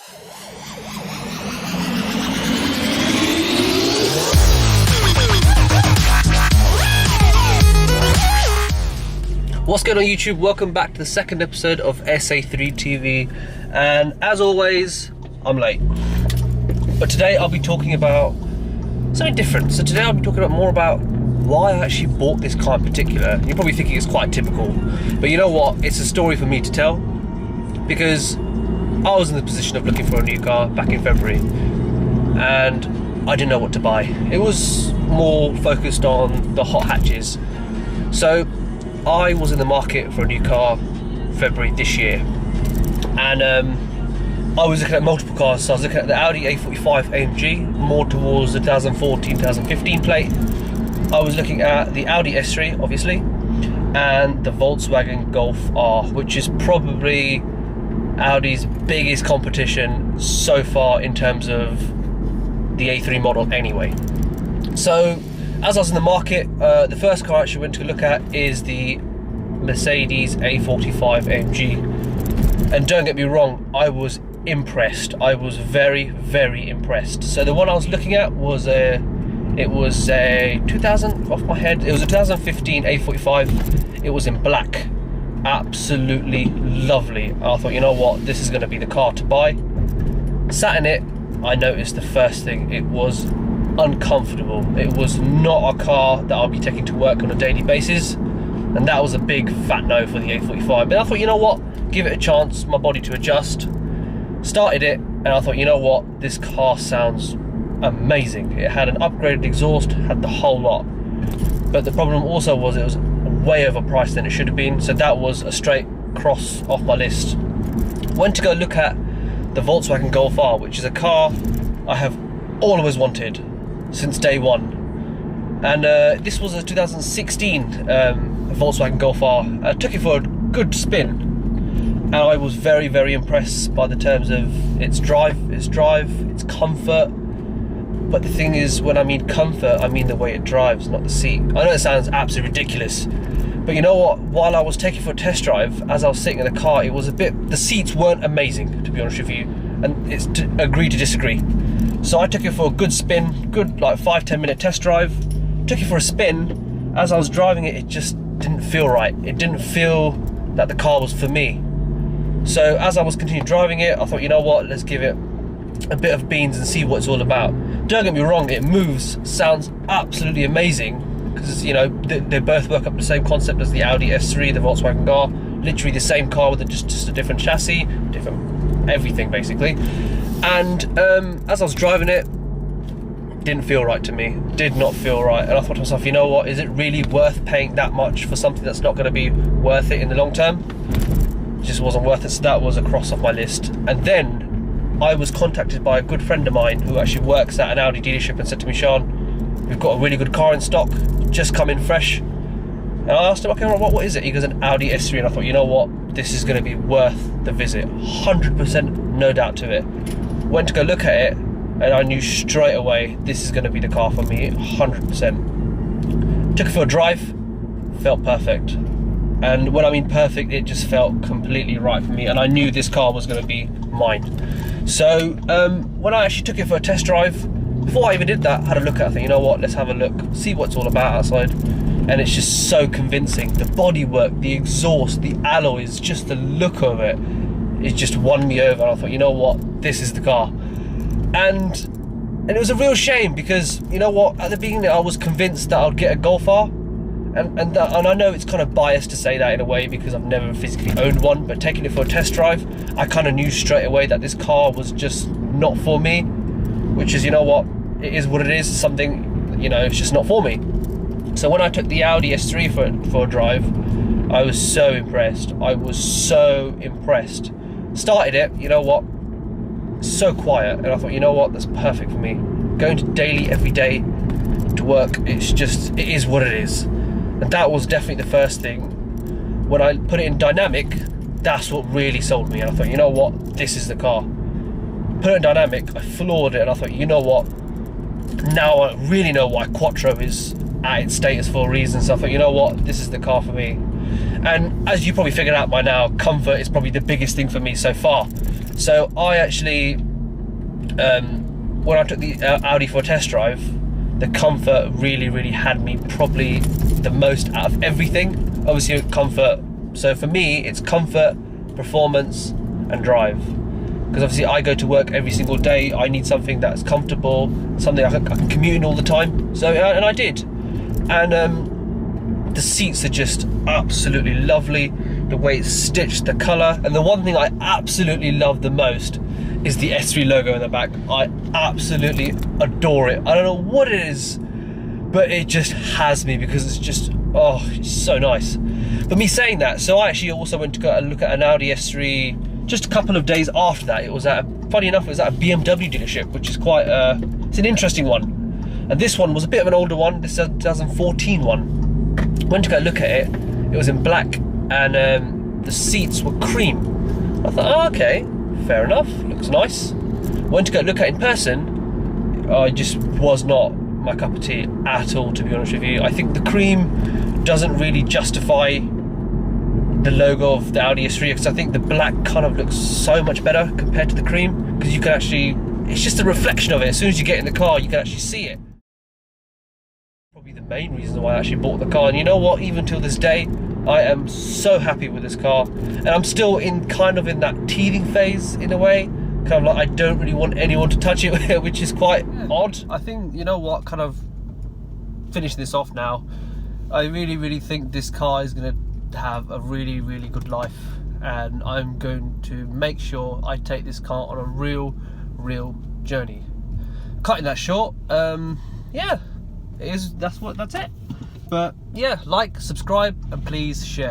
What's going on YouTube? Welcome back to the second episode of Sa3 Tv, and as always, I'm late. But today I'll be talking about something different. So today I'll be talking more about why I actually bought this car in particular. You're probably thinking it's quite typical, but you know what? It's a story for me to tell, because I was in the position of looking for a new car back in February, and I didn't know what to buy. It was more focused on the hot hatches. So I was in the market for a new car February this year, and I was looking at multiple cars. So I was looking at the Audi A45 AMG, more towards the 2014-2015 plate. I was looking at the Audi S3, obviously, and the Volkswagen Golf R, which is probably Audi's biggest competition so far in terms of the A3 model anyway. So as I was in the market, the first car I actually went to look at is the Mercedes A45 AMG, and don't get me wrong, I was impressed. I was very, very impressed. So the one I was looking at was a 2000, off my head, it was a 2015 A45. It was in black, absolutely lovely. I thought, you know what, this is going to be the car to buy. Sat in it, I noticed the first thing, it was uncomfortable. It was not a car that I'll be taking to work on a daily basis, and that was a big fat no for the A45. But I thought, you know what, give it a chance, my body to adjust. Started it, and I thought, you know what, this car sounds amazing. It had an upgraded exhaust, had the whole lot, but the problem also was it was way overpriced than it should have been, so that was a straight cross off my list. Went to go look at the Volkswagen Golf R, which is a car I have always wanted since day one, and this was a 2016 Volkswagen Golf R. I took it for a good spin, and I was very, very impressed by the terms of its drive, its comfort. But the thing is, when I mean comfort, I mean the way it drives, not the seat. I know it sounds absolutely ridiculous, but you know what, while I was taking for a test drive, as I was sitting in the car, it was a bit, the seats weren't amazing, to be honest with you, and it's to agree to disagree. So I took it for a good spin, good like 5-10 minute test drive, took it for a spin. As I was driving it, it just didn't feel right. It didn't feel that the car was for me. So as I was continuing driving it, I thought, you know what, let's give it a bit of beans and see what it's all about. Don't get me wrong, it moves, sounds absolutely amazing, because you know they both work up the same concept as the Audi S3, the Volkswagen Golf, literally the same car with just a different chassis, different everything basically. And as I was driving it, didn't feel right to me, did not feel right, and I thought to myself, you know what, is it really worth paying that much for something that's not going to be worth it in the long term? It just wasn't worth it, so that was a cross off my list. And then I was contacted by a good friend of mine who actually works at an Audi dealership and said to me, Sean, we've got a really good car in stock, just come in fresh. And I asked him, okay, what is it? He goes, an Audi S3, and I thought, you know what, this is going to be worth the visit, 100%, no doubt to it. Went to go look at it, and I knew straight away this is going to be the car for me, 100%. Took it for a drive, felt perfect. And when I mean perfect, it just felt completely right for me, and I knew this car was going to be mine. So when I actually took it for a test drive, before I even did that, I had a look at it, I thought, you know what, let's have a look, see what it's all about outside. And it's just so convincing. The bodywork, the exhaust, the alloys, just the look of it, it just won me over. And I thought, you know what, this is the car. And it was a real shame, because you know what, at the beginning I was convinced that I'd get a Golf R, and I know it's kind of biased to say that in a way, because I've never physically owned one, but taking it for a test drive, I kind of knew straight away that this car was just not for me, which is, you know what, it is what it is, something, you know, it's just not for me. So when I took the Audi S3 for a drive, I was so impressed. I was so impressed. Started it, you know what, so quiet, and I thought, you know what, that's perfect for me. Going to daily, every day to work, it's just, it is what it is. And that was definitely the first thing. When I put it in dynamic, that's what really sold me. And I thought, you know what, this is the car. Put it in dynamic, I floored it, and I thought, you know what, now I really know why Quattro is at its status for a reason. So I thought, you know what, this is the car for me. And as you probably figured out by now, comfort is probably the biggest thing for me so far. So I actually, when I took the Audi for a test drive, the comfort really had me probably the most out of everything. Obviously comfort, so for me it's comfort, performance and drive, because obviously I go to work every single day. I need something that's comfortable, something I can commute in all the time. So and I did, and the seats are just absolutely lovely, the way it's stitched, the colour, and the one thing I absolutely love the most is the S3 logo in the back. I absolutely adore it. I don't know what it is, but it just has me, because it's just, oh, it's so nice. But me saying that, so I actually also went to go and look at an Audi S3 just a couple of days after that. It was at, funny enough, it was at a BMW dealership, which is quite, it's an interesting one. And this one was a bit of an older one, this is a 2014 one. Went to go look at it, it was in black, and the seats were cream. I thought, oh, okay, fair enough, looks nice. Went to go look at it in person, I just was not my cup of tea at all, to be honest with you. I think the cream doesn't really justify the logo of the Audi S3, because I think the black kind of looks so much better compared to the cream, because you can actually, it's just a reflection of it. As soon as you get in the car, you can actually see it. Probably the main reason why I actually bought the car. And you know what, even till this day, I am so happy with this car, and I'm still in kind of in that teething phase in a way. Kind of like, I don't really want anyone to touch it, which is quite odd. I think, you know what, kind of finishing this off now, I really think this car is going to have a really good life, and I'm going to make sure I take this car on a real journey. Cutting that short, yeah, that's it. But yeah, like, subscribe, and please share.